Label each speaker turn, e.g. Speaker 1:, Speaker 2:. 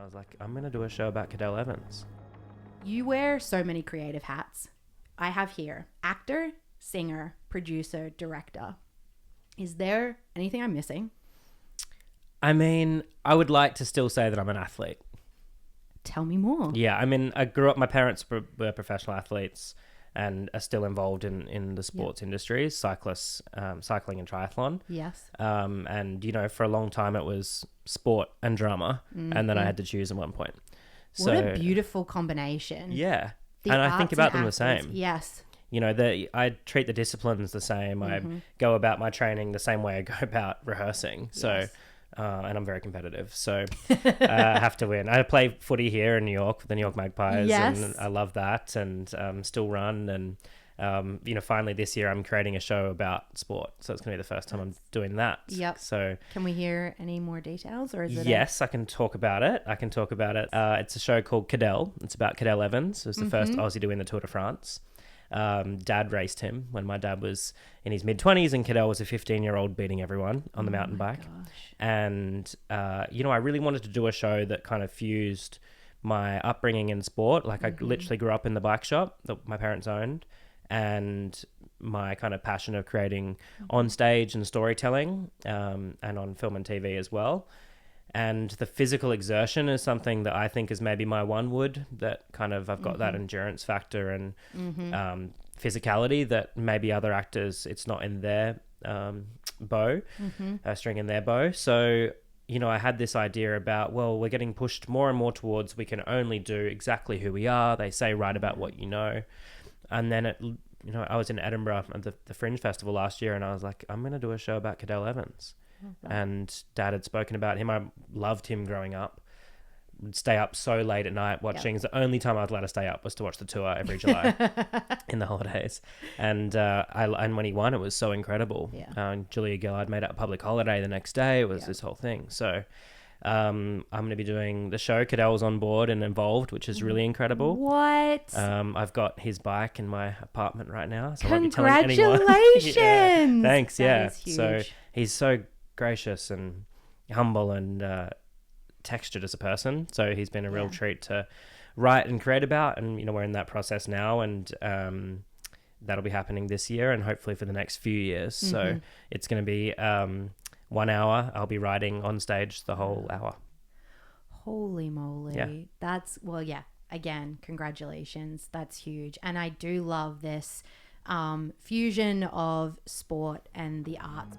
Speaker 1: I was like, I'm going to do a show about Cadel Evans.
Speaker 2: You wear so many creative hats. I have here actor, singer, producer, director. Is there anything I'm missing?
Speaker 1: I mean, I would like to still say that I'm an athlete.
Speaker 2: Tell me more.
Speaker 1: Yeah, I mean, I grew up, my parents were professional athletes and are still involved in the sports industry, cyclists, cycling and triathlon.
Speaker 2: Yes.
Speaker 1: And, you know, for a long time it was sport and drama, and then I had to choose at one point.
Speaker 2: What a beautiful combination.
Speaker 1: Yeah.
Speaker 2: The
Speaker 1: And I think
Speaker 2: arts
Speaker 1: about
Speaker 2: and
Speaker 1: them the
Speaker 2: athletes.
Speaker 1: same.
Speaker 2: Yes.
Speaker 1: You know, I treat the disciplines the same. I go about my training the same way I go about rehearsing. So,
Speaker 2: Yes.
Speaker 1: and I'm very competitive. So I have to win. I play footy here in New York with the New York Magpies.
Speaker 2: Yes.
Speaker 1: And I love that, and still run. And, you know, finally this year I'm creating a show about sport. So it's going to be the first time I'm doing that.
Speaker 2: Yep.
Speaker 1: So
Speaker 2: Can we hear any more details, or is it?
Speaker 1: yes, I can talk about it. It's a show called Cadel. It's about Cadel Evans. It was the first Aussie to win the Tour de France. Dad raced him when my dad was in his mid-20s, and Cadel was a 15-year-old beating everyone on the mountain bike.
Speaker 2: Gosh.
Speaker 1: And, you know, I really wanted to do a show that kind of fused my upbringing in sport. Like, I literally grew up in the bike shop that my parents owned, and my kind of passion of creating on stage and storytelling, and on film and TV as well. And the physical exertion is something that I think is maybe my one wood, that kind of I've got that endurance factor and physicality that maybe other actors, it's not in their bow, string in their bow. So, you know, I had this idea about, well, we're getting pushed more and more towards we can only do exactly who we are. They say write about what you know. And then, you know, I was in Edinburgh at the Fringe Festival last year, and I was like, I'm going to do a show about Cadel Evans. And Dad had spoken about him. I loved him growing up. Would stay up so late at night watching. The only time I was allowed to stay up was to watch the tour every July in the holidays. And and when he won, it was so incredible. Julia Gillard made it a public holiday the next day. It was this whole thing. So I'm going to be doing the show. Cadel's on board and involved, which is really incredible.
Speaker 2: What?
Speaker 1: I've got his bike in my apartment right now. So
Speaker 2: Congratulations.
Speaker 1: I won't be telling anyone. Yeah. Thanks.
Speaker 2: That is huge.
Speaker 1: So he's so gracious and humble and textured as a person. So he's been a real treat to write and create about. And, you know, we're in that process now, and that'll be happening this year and hopefully for the next few years. So it's going to be 1 hour. I'll be writing on stage the whole hour.
Speaker 2: Holy moly.
Speaker 1: Yeah.
Speaker 2: That's, well, yeah. Again, congratulations. That's huge. And I do love this fusion of sport and the arts.